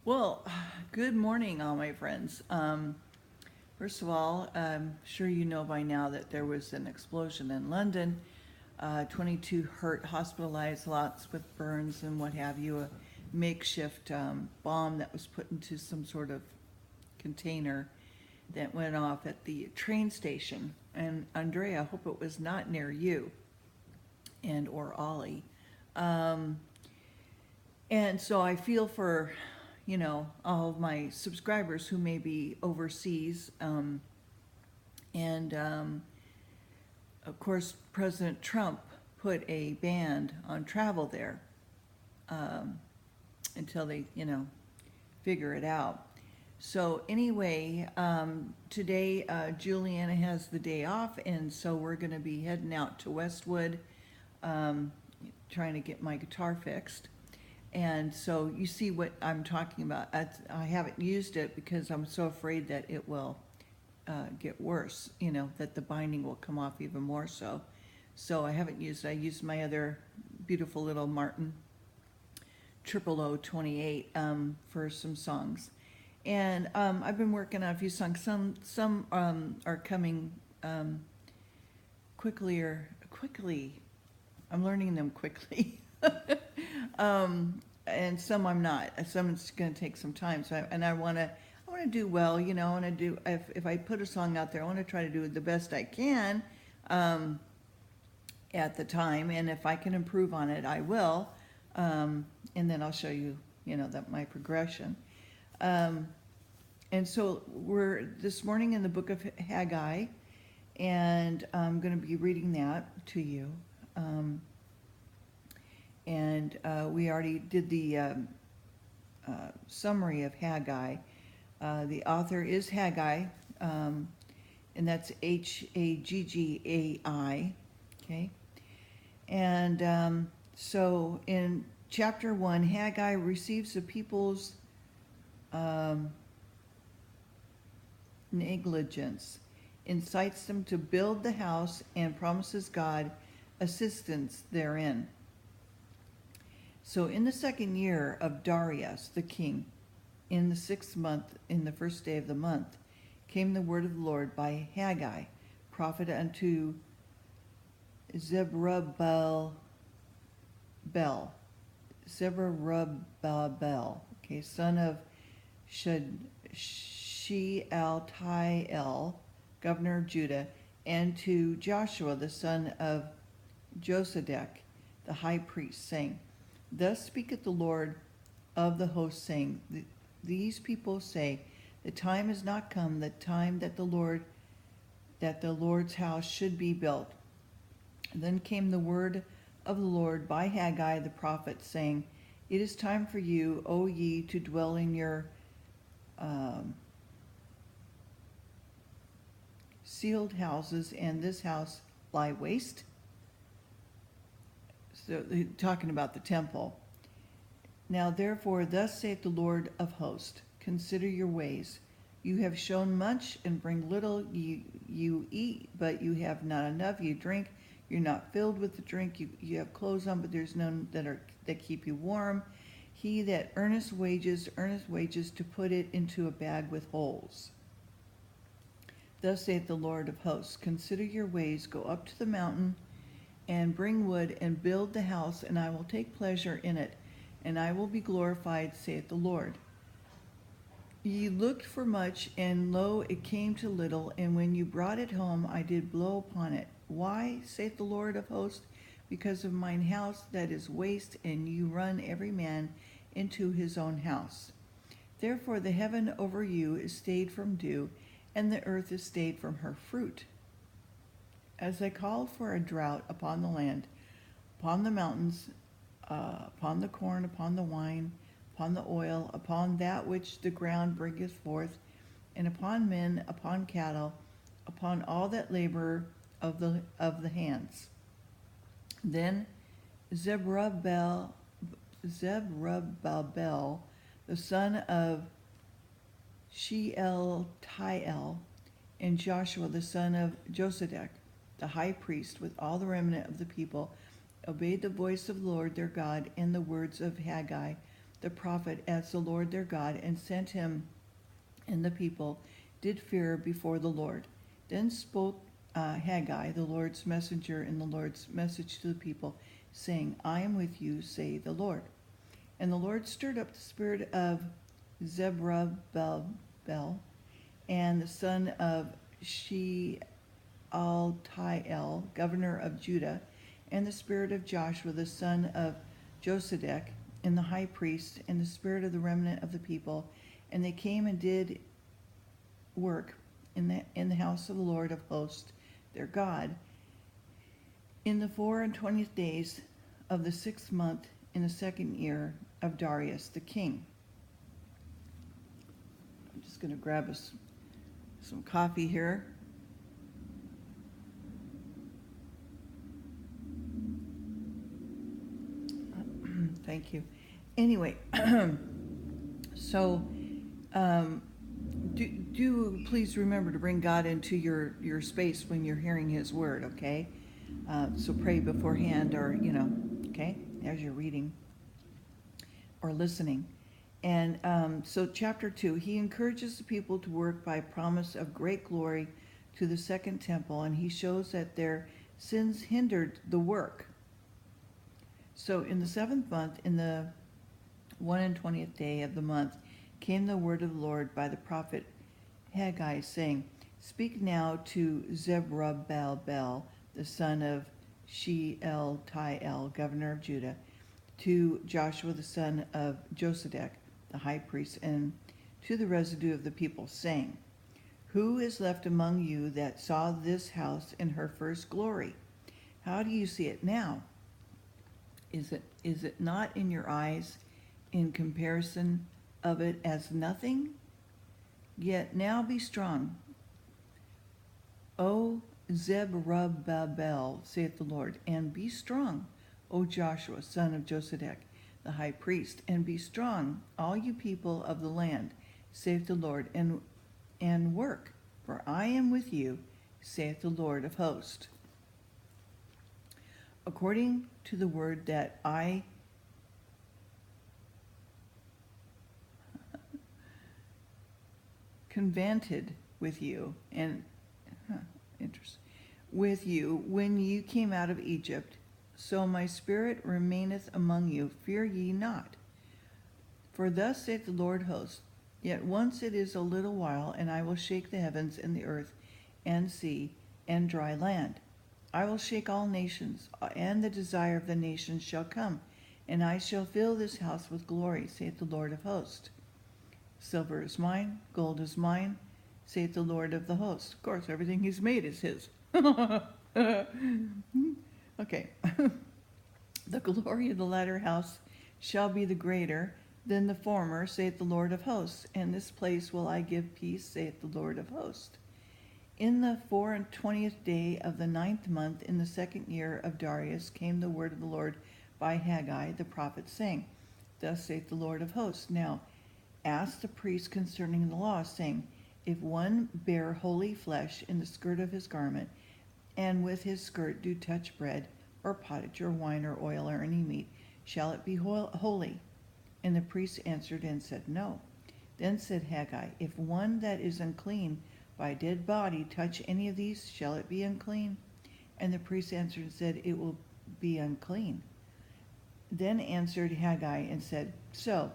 Well, good morning, all my friends. First of all, I'm sure you know by now that there was an explosion in London. 22 hurt, hospitalized, lots with burns and what have you. A makeshift bomb that was put into some sort of container that went off at the train station. And Andrea, I hope it was not near you and or Ollie. Um, and so I feel for, all of my subscribers who may be overseas. And of course, President Trump put a ban on travel there um, until they, figure it out. So anyway, today Juliana has the day off, and so we're going to be heading out to Westwood, um, trying to get my guitar fixed. And so you see what I'm talking about. I haven't used it because I'm so afraid that it will get worse, that the binding will come off even more so. So I haven't used it. I used my other beautiful little Martin 00028 for some songs. And I've been working on a few songs. Some are coming quickly. I'm learning them quickly. And some I'm not. Some it's going to take some time. So I want to do well. I want to do if I put a song out there, I want to try to do the best I can at the time. And if I can improve on it, I will. And then I'll show you, that my progression. And so we're this morning in the book of Haggai, and I'm going to be reading that to you. And we already did the summary of Haggai. The author is Haggai, and that's Haggai, okay? And so in chapter 1, Haggai receives the people's negligence, incites them to build the house, and promises God assistance therein. So in the second year of Darius the king, in the 6th month, in the first day of the month, came the word of the Lord by Haggai, prophet unto Zerubbabel, son of Shealtiel, governor of Judah, and to Joshua, the son of Josedek, the high priest, saying, Thus speaketh the Lord of the host, saying, These people say, the time is not come, the time that the Lord's house should be built. And then came the word of the Lord by Haggai the prophet, saying, It is time for you, O ye, to dwell in your sealed houses, and this house lie waste. So talking about the temple. Now therefore, thus saith the Lord of hosts, consider your ways. You have shown much and bring little. You eat, but you have not enough. You drink, you're not filled with the drink. You have clothes on, but there's none that keep you warm. He that earneth wages to put it into a bag with holes. Thus saith the Lord of hosts, consider your ways, go up to the mountain, and bring wood, and build the house, and I will take pleasure in it, and I will be glorified, saith the Lord. Ye looked for much, and lo, it came to little, and when you brought it home, I did blow upon it. Why, saith the Lord of hosts? Because of mine house that is waste, and you run every man into his own house. Therefore the heaven over you is stayed from dew, and the earth is stayed from her fruit. As I called for a drought upon the land, upon the mountains, upon the corn, upon the wine, upon the oil, upon that which the ground bringeth forth, and upon men, upon cattle, upon all that labor of the hands. Then Zerubbabel, the son of Shealtiel, and Joshua, the son of Josedek, the high priest, with all the remnant of the people, obeyed the voice of the Lord their God and the words of Haggai, the prophet as the Lord their God, and sent him, and the people did fear before the Lord. Then spoke Haggai, the Lord's messenger, in the Lord's message to the people, saying, I am with you, say the Lord. And the Lord stirred up the spirit of Zerubbabel, and the son of Shealtiel, governor of Judah, and the spirit of Joshua, the son of Josedek, and the high priest, and the spirit of the remnant of the people. And they came and did work in the house of the Lord of hosts, their God, in the 24th days of the 6th month, in the 2nd year of Darius the king. I'm just going to grab us some coffee here. Thank you. Anyway, so do please remember to bring God into your space when you're hearing his word, okay? So pray beforehand, or, okay, as you're reading or listening. And so chapter 2, he encourages the people to work by promise of great glory to the second temple, and he shows that their sins hindered the work. So in the 7th month, in the 21st day of the month, came the word of the Lord by the prophet Haggai, saying, Speak now to Zerubbabel, the son of Shealtiel, governor of Judah, to Joshua the son of Josedek, the high priest, and to the residue of the people, saying, Who is left among you that saw this house in her first glory? How do you see it now? Is it not in your eyes in comparison of it as nothing? Yet now be strong, O Zerubbabel, saith the Lord, and be strong, O Joshua, son of Josedek, the high priest, and be strong, all you people of the land, saith the Lord, and work, for I am with you, saith the Lord of hosts. According to the word that I covenanted with you, and with you when you came out of Egypt, so my spirit remaineth among you. Fear ye not. For thus saith the Lord hosts, yet once it is a little while, and I will shake the heavens and the earth and sea and dry land. I will shake all nations, and the desire of the nations shall come, and I shall fill this house with glory, saith the Lord of hosts. Silver is mine, gold is mine, saith the Lord of the hosts. Of course, everything he's made is his. Okay. The glory of the latter house shall be the greater than the former, saith the Lord of hosts. And this place will I give peace, saith the Lord of hosts. In the 24th day of the 9th month, in the 2nd year of Darius, came the word of the Lord by Haggai the prophet, saying, Thus saith the Lord of hosts, Now ask the priest concerning the law, saying, If one bear holy flesh in the skirt of his garment, and with his skirt do touch bread, or pottage, or wine, or oil, or any meat, shall it be holy? And the priest answered and said, No. Then said Haggai, If one that is unclean by a dead body touch any of these, shall it be unclean? And the priest answered and said, It will be unclean. Then answered Haggai and said, So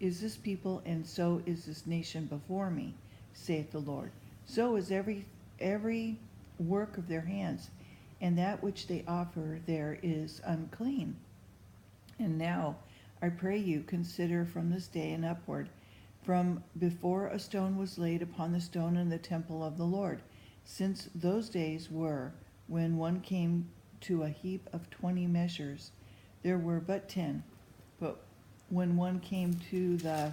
is this people, and so is this nation before me, saith the Lord. So is every work of their hands, and that which they offer there is unclean. And now, I pray you, consider from this day and upward, from before a stone was laid upon the stone in the temple of the Lord, since those days were when one came to a heap of 20 measures, there were but 10. But when one came to the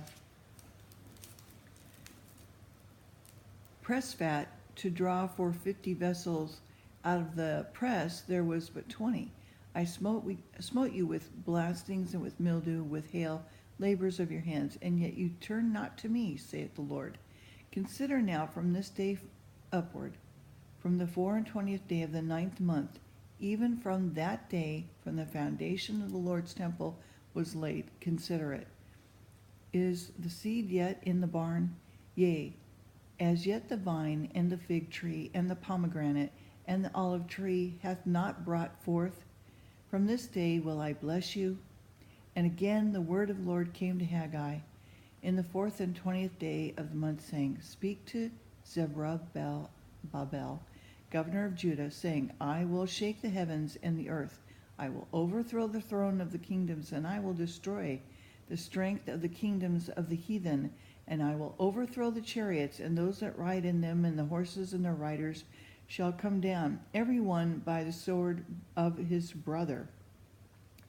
press vat to draw for 50 vessels out of the press, there was but 20. I smote you with blastings and with mildew, with hail, labors of your hands, and yet you turn not to me, saith the Lord. Consider now from this day upward, from the 24th day of the 9th month, even from that day, from the foundation of the Lord's temple was laid, consider it. Is the seed yet in the barn? Yea, as yet the vine and the fig tree and the pomegranate and the olive tree hath not brought forth. From this day will I bless you. And again the word of the Lord came to Haggai in the 4th and 20th day of the month, saying, Speak to Zerubbabel, governor of Judah, saying, I will shake the heavens and the earth. I will overthrow the throne of the kingdoms, and I will destroy the strength of the kingdoms of the heathen, and I will overthrow the chariots and those that ride in them, and the horses and their riders shall come down, every one by the sword of his brother.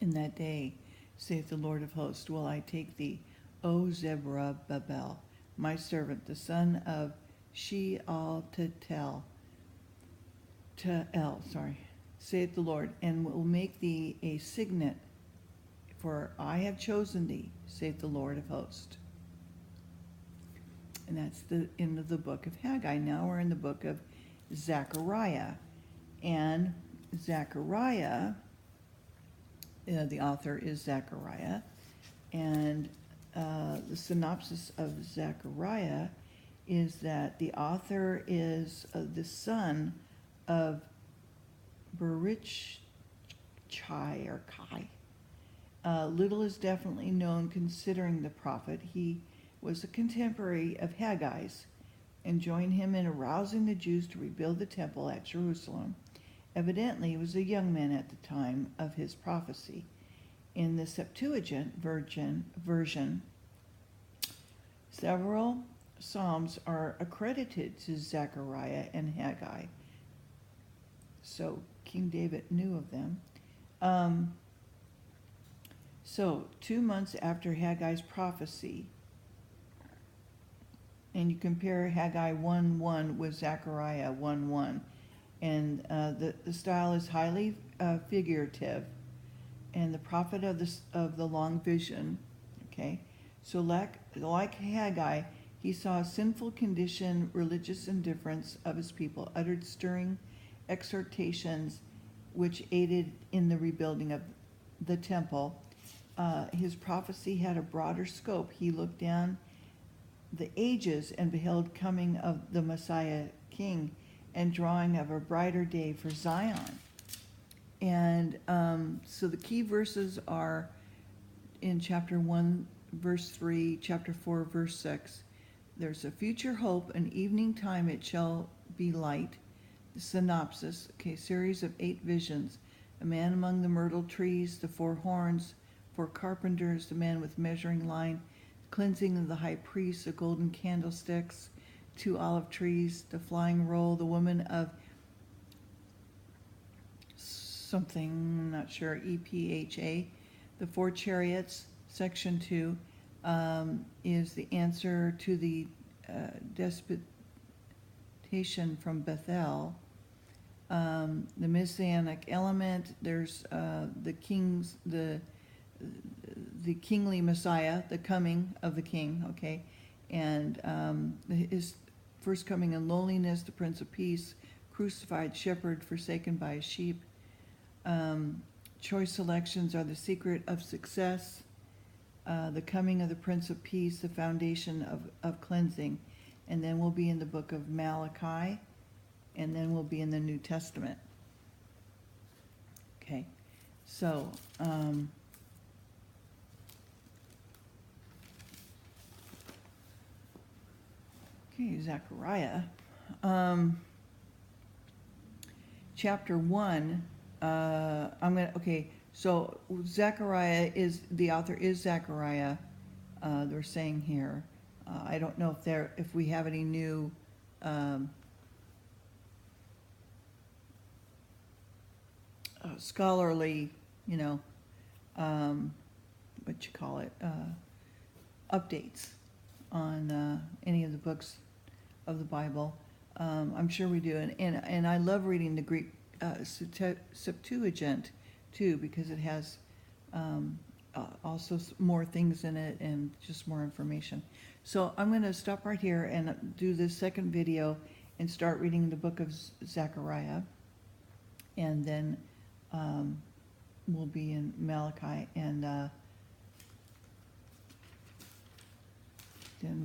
In that day, saith the Lord of hosts, will I take thee, O Zerubbabel, my servant, the son of Shealtiel, saith the Lord, and will make thee a signet, for I have chosen thee, saith the Lord of hosts. And that's the end of the book of Haggai. Now we're in the book of Zachariah. And Zachariah, the author is Zachariah, and the synopsis of Zachariah is that the author is the son of Berichai or Kai. Little is definitely known considering the prophet. He was a contemporary of Haggai's and joined him in arousing the Jews to rebuild the temple at Jerusalem. Evidently, he was a young man at the time of his prophecy. In the Septuagint version, several psalms are accredited to Zechariah and Haggai, so King David knew of them. So 2 months after Haggai's prophecy, and you compare Haggai 1:1 with Zechariah 1:1, and the style is highly figurative, and the prophet of the long vision. Okay, so like Haggai, he saw a sinful condition, religious indifference of his people, uttered stirring exhortations which aided in the rebuilding of the temple. His prophecy had a broader scope. He looked down the ages and beheld coming of the Messiah King and drawing of a brighter day for Zion. And so the key verses are in chapter 1, verse 3, chapter 4, verse 6. There's a future hope, an evening time it shall be light. The synopsis, okay, series of 8 visions. A man among the myrtle trees, the 4 horns, 4 carpenters, the man with measuring line, cleansing of the high priest, the golden candlesticks, 2 olive trees, the flying roll, the woman of something, I'm not sure, EPHA, the 4 chariots. Section 2 is the answer to the disputation from Bethel. The messianic element, there's the kingly Messiah, the coming of the king, okay, and his first coming in lowliness, the Prince of Peace, crucified shepherd forsaken by his sheep. Choice selections are the secret of success, the coming of the Prince of Peace, the foundation of cleansing, and then we'll be in the book of Malachi, and then we'll be in the New Testament. Okay, so okay, Zechariah, chapter 1. So Zechariah is, the author is Zechariah. They're saying here. I don't know if we have any new scholarly, updates on any of the books of the Bible. I'm sure we do, and I love reading the Greek Septuagint too, because it has also more things in it and just more information. So I'm going to stop right here and do this second video and start reading the book of Zechariah, and then we'll be in Malachi, and and we'll